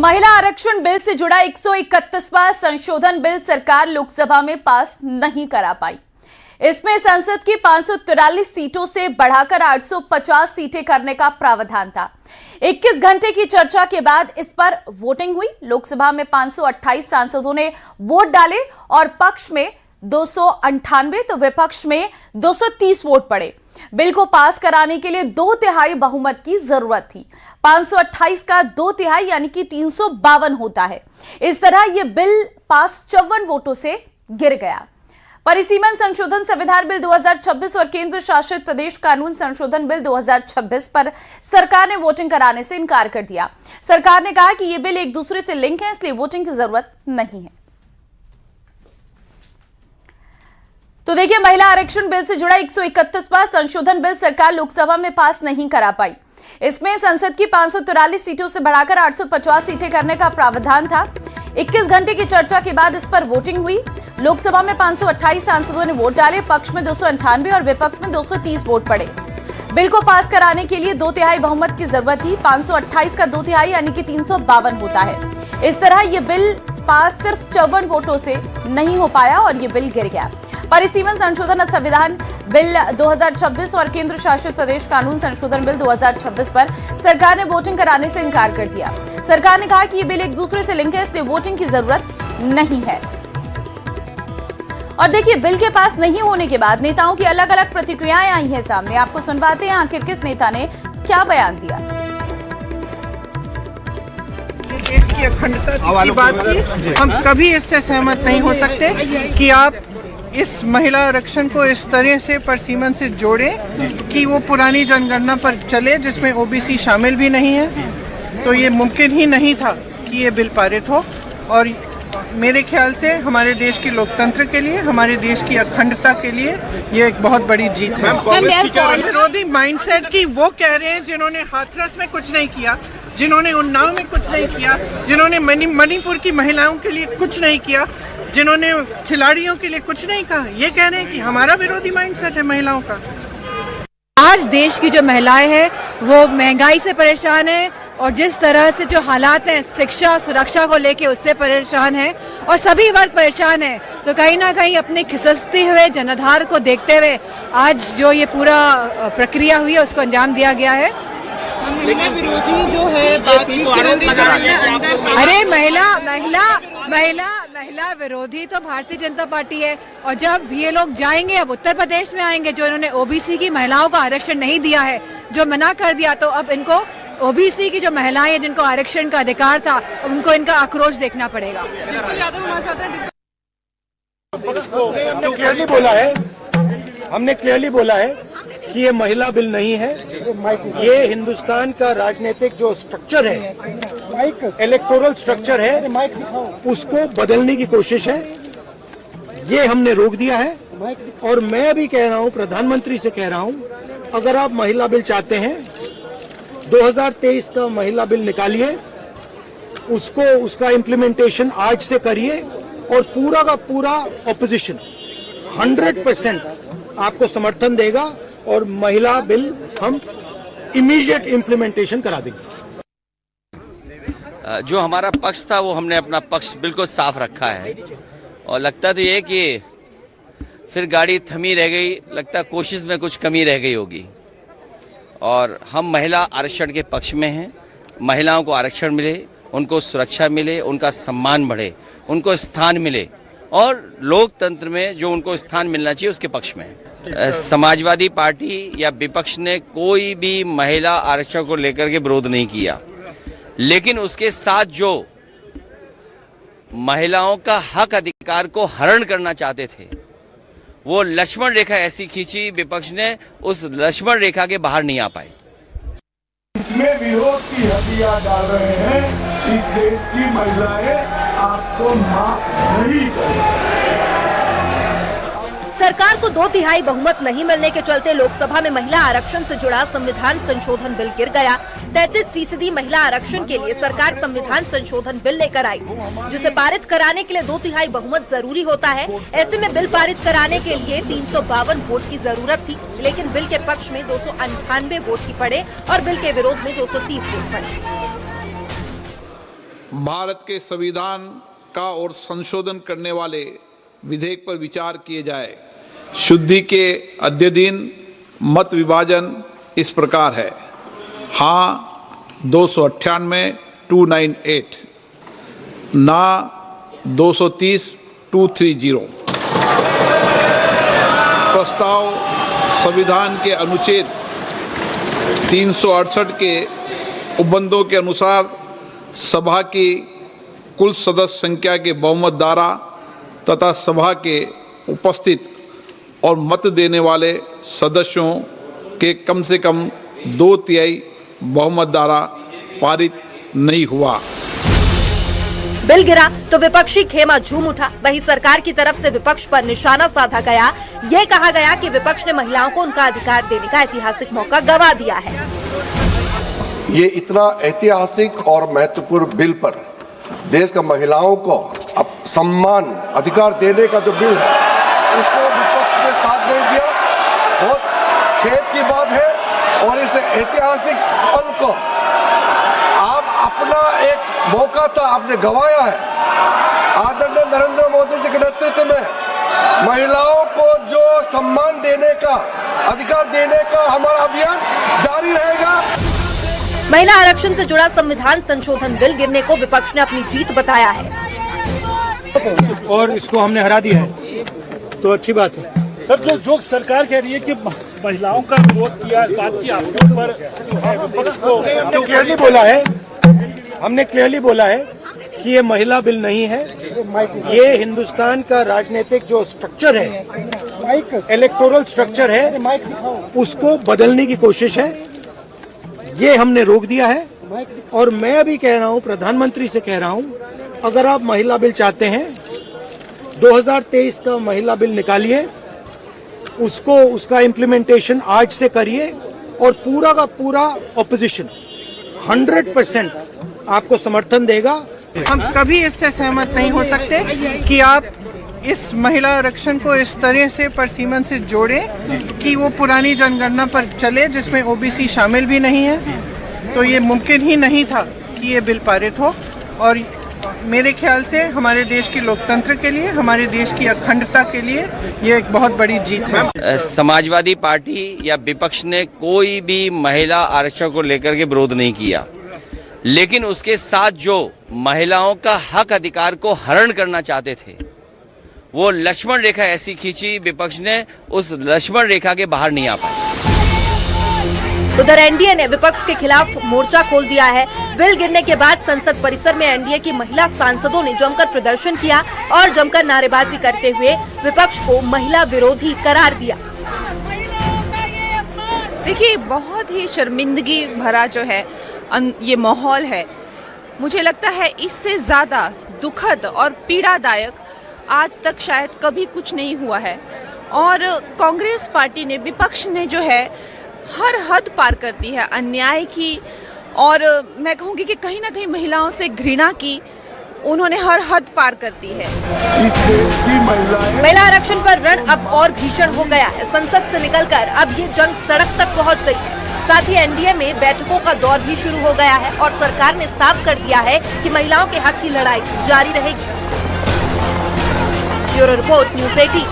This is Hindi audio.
महिला आरक्षण बिल से जुड़ा 131वां संशोधन बिल सरकार लोकसभा में पास नहीं करा पाई। इसमें संसद की 543 सीटों से बढ़ाकर 850 सीटें करने का प्रावधान था। 21 घंटे की चर्चा के बाद इस पर वोटिंग हुई। लोकसभा में 528 सांसदों ने वोट डाले और पक्ष में 298 तो विपक्ष में 230 वोट पड़े। बिल को पास कराने के लिए 2/3 बहुमत की जरूरत थी। 528 का 2/3 यानी कि 352 होता है। इस तरह यह बिल पास 54 वोटों से गिर गया। परिसीमन संशोधन संविधान बिल 2026 और केंद्र शासित प्रदेश कानून संशोधन बिल 2026 पर सरकार ने वोटिंग कराने से इनकार कर दिया। सरकार ने कहा कि ये बिल एक दूसरे से लिंक है, इसलिए वोटिंग की जरूरत नहीं है। तो देखिए, महिला आरक्षण बिल से जुड़ा 131वां संशोधन बिल सरकार लोकसभा में पास नहीं करा पाई। इसमें संसद की 543 सीटों से बढ़ाकर 850 सीटें करने का प्रावधान था। 21 घंटे की चर्चा के बाद इस पर वोटिंग हुई। लोकसभा में 528 सांसदों ने वोट डाले, पक्ष में 298 और विपक्ष में 230 वोट पड़े। बिल को पास कराने के लिए 2/3 बहुमत की जरूरत थी। 528 का 2/3 यानी कि 352 होता है। इस तरह यह बिल पास सिर्फ 54 वोटों से नहीं हो पाया और यह बिल गिर गया। परिसीमन संशोधन संविधान बिल 2026 और केंद्र शासित प्रदेश कानून संशोधन बिल 2026 पर सरकार ने वोटिंग कराने से इनकार कर दिया। सरकार ने कहा कि ये बिल एक दूसरे से लिंक है, इसलिए वोटिंग की जरूरत नहीं है। और देखिए, बिल के पास नहीं होने के बाद नेताओं की अलग अलग प्रतिक्रियाएं आई हैं सामने। आपको सुनवाते हैं आखिर किस नेता ने क्या बयान दिया। देश की अखंडता की बात की, हम कभी इससे सहमत नहीं हो सकते कि आप इस महिला आरक्षण को इस तरह से परिसीमन से जोड़ें कि वो पुरानी जनगणना पर चले जिसमें ओबीसी शामिल भी नहीं है। तो ये मुमकिन ही नहीं था कि ये बिल पारित हो। और मेरे ख्याल से हमारे देश की लोकतंत्र के लिए, हमारे देश की अखंडता के लिए ये एक बहुत बड़ी जीत है। विरोधी माइंडसेट की वो कह रहे हैं जिन्होंने हाथरस में कुछ नहीं किया, जिन्होंने उन्नाव में कुछ नहीं किया, जिन्होंने मणिपुर की महिलाओं के लिए कुछ नहीं किया, जिन्होंने खिलाड़ियों के लिए कुछ नहीं कहा, ये कह रहे हैं कि हमारा विरोधी माइंडसेट है महिलाओं का। आज देश की जो महिलाएं हैं वो महंगाई से परेशान है और जिस तरह से जो हालात हैं शिक्षा सुरक्षा को लेके उससे परेशान है और सभी वर्ग परेशान है। तो कहीं ना कहीं अपने खिसकते हुए जनाधार को देखते हुए आज जो ये पूरा प्रक्रिया हुई है उसको अंजाम दिया गया है। महिला विरोधी जो है बाकी अरे महिला विरोधी तो भारतीय जनता पार्टी है। और जब ये लोग जाएंगे, अब उत्तर प्रदेश में आएंगे जो इन्होंने ओबीसी की महिलाओं को आरक्षण नहीं दिया है, जो मना कर दिया, तो अब इनको ओबीसी की जो महिलाएं हैं जिनको आरक्षण का अधिकार था उनको इनका आक्रोश देखना पड़ेगा। हमने क्लियरली बोला है कि ये महिला बिल नहीं है। ये हिंदुस्तान का राजनीतिक जो स्ट्रक्चर है, इलेक्टोरल स्ट्रक्चर है, उसको बदलने की कोशिश है। ये हमने रोक दिया है। और मैं भी कह रहा हूं, प्रधानमंत्री से कह रहा हूं, अगर आप महिला बिल चाहते हैं 2023 का महिला बिल निकालिए, उसका इम्प्लीमेंटेशन आज से करिए और पूरा का पूरा ऑपोजिशन 100% आपको समर्थन देगा और महिला बिल हम इमीडिएट इम्प्लीमेंटेशन करा देंगे। जो हमारा पक्ष था वो हमने अपना पक्ष बिल्कुल साफ रखा है और लगता तो ये कि फिर गाड़ी थमी रह गई, लगता कोशिश में कुछ कमी रह गई होगी। और हम महिला आरक्षण के पक्ष में हैं। महिलाओं को आरक्षण मिले, उनको सुरक्षा मिले, उनका सम्मान बढ़े, उनको स्थान मिले और लोकतंत्र में जो उनको स्थान मिलना चाहिए उसके पक्ष में है। समाजवादी पार्टी या विपक्ष ने कोई भी महिला आरक्षण को लेकर के विरोध नहीं किया, लेकिन उसके साथ जो महिलाओं का हक अधिकार को हरण करना चाहते थे वो लक्ष्मण रेखा ऐसी खींची विपक्ष ने, उस लक्ष्मण रेखा के बाहर नहीं आ पाए। इसमें विरोध की हथियार डाल रहे हैं। इस देश की महिलाएं आपको माफ नहीं करेंगी। सरकार को 2/3 बहुमत नहीं मिलने के चलते लोकसभा में महिला आरक्षण से जुड़ा संविधान संशोधन बिल गिर गया। 33% महिला आरक्षण के लिए सरकार संविधान संशोधन बिल लेकर आई, जिसे पारित कराने के लिए 2/3 बहुमत जरूरी होता है। ऐसे में बिल पारित कराने के लिए 352 वोट की जरूरत थी, लेकिन बिल के पक्ष में 298 वोट ही पड़े और बिल के विरोध में 230 वोट पड़े। भारत के संविधान का और संशोधन करने वाले विधेयक पर विचार किए जाए। शुद्धि के अद्यतन मत विभाजन इस प्रकार है: हाँ 298 298, ना 230 230। प्रस्ताव संविधान के अनुच्छेद 368 के उपबंधों के अनुसार सभा की कुल सदस्य संख्या के बहुमत द्वारा तथा सभा के उपस्थित और मत देने वाले सदस्यों के कम से कम 2/3 बहुमत द्वारा पारित नहीं हुआ। बिल गिरा तो विपक्षी खेमा झूम उठा। वहीं सरकार की तरफ से विपक्ष पर निशाना साधा गया। ये कहा गया कि विपक्ष ने महिलाओं को उनका अधिकार देने का ऐतिहासिक मौका गंवा दिया है। ये इतना ऐतिहासिक और महत्वपूर्ण बिल पर देश का महिलाओं को अब सम्मान अधिकार देने का जो बिल है, उसको विपक्ष ने साथ नहीं दिया। बहुत खेद की बात है और इस ऐतिहासिक पल को आप अपना एक मौका था, आपने गंवाया है। आदरणीय नरेंद्र मोदी जी के नेतृत्व में महिलाओं को जो सम्मान देने का, अधिकार देने का हमारा अभियान जारी रहेगा। महिला आरक्षण से जुड़ा संविधान संशोधन बिल गिरने को विपक्ष ने अपनी जीत बताया है और इसको हमने हरा दिया है, तो अच्छी बात है। सर, जो सरकार कह रही है कि महिलाओं का विरोध किया, इस बात की आपके ऊपर जो है विपक्ष को क्लियरली बोला है, हमने क्लियरली बोला है कि ये महिला बिल नहीं है। ये हिंदुस्तान का राजनीतिक जो स्ट्रक्चर है, इलेक्टोरल स्ट्रक्चर है, उसको बदलने की कोशिश है। ये हमने रोक दिया है। और मैं अभी कह रहा हूँ, प्रधानमंत्री से कह रहा हूँ, अगर आप महिला बिल चाहते हैं 2023 का महिला बिल निकालिए, उसको उसका इम्प्लीमेंटेशन आज से करिए और पूरा का पूरा ऑपोजिशन 100% आपको समर्थन देगा। हम कभी इससे सहमत नहीं हो सकते कि आप इस महिला आरक्षण को इस तरह से परसीमन से जोड़ें कि वो पुरानी जनगणना पर चले जिसमें ओबीसी शामिल भी नहीं है। तो ये मुमकिन ही नहीं था कि ये बिल पारित हो। और मेरे ख्याल से हमारे देश की लोकतंत्र के लिए, हमारे देश की अखंडता के लिए ये एक बहुत बड़ी जीत है। समाजवादी पार्टी या विपक्ष ने कोई भी महिला आरक्षण को लेकर के विरोध नहीं किया, लेकिन उसके साथ जो महिलाओं का हक अधिकार को हरण करना चाहते थे, वो लक्ष्मण रेखा ऐसी खींची विपक्ष ने, उस लक्ष्मण रेखा के बाहर नहीं आ पाए। उधर एनडीए ने विपक्ष के खिलाफ मोर्चा खोल दिया है। बिल गिरने के बाद संसद परिसर में एनडीए की महिला सांसदों ने जमकर प्रदर्शन किया और जमकर नारेबाजी करते हुए विपक्ष को महिला विरोधी करार दिया। देखिए, बहुत ही शर्मिंदगी भरा जो है ये माहौल है। मुझे लगता है इससे ज्यादा दुखद और पीड़ादायक आज तक शायद कभी कुछ नहीं हुआ है। और कांग्रेस पार्टी ने, विपक्ष ने जो है हर हद पार कर दी है अन्याय की, और मैं कहूँगी कि कहीं ना कहीं महिलाओं से घृणा की उन्होंने हर हद पार कर दी है। इस देश की महिला आरक्षण पर रण अब और भीषण हो गया है। संसद से निकलकर अब ये जंग सड़क तक पहुंच गई है। साथ ही एनडीए में बैठकों का दौर भी शुरू हो गया है और सरकार ने साफ कर दिया है कि महिलाओं के हक की लड़ाई जारी रहेगी। Bureau report, news 18।